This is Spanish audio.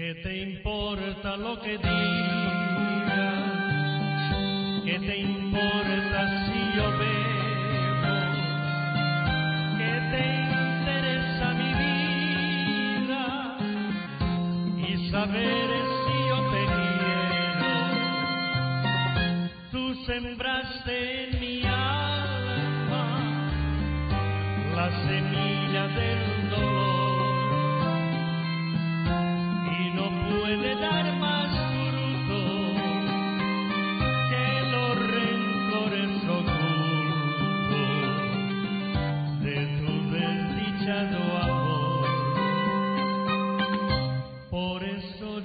¿Qué te importa lo que diga? ¿Qué te importa si yo bebo? ¿Qué te interesa mi vida? Y saber si yo te quiero. Tú sembraste en mi alma la semilla del dolor. Puede dar más fruto que los rencores ocultos de tu desdichado amor. Por eso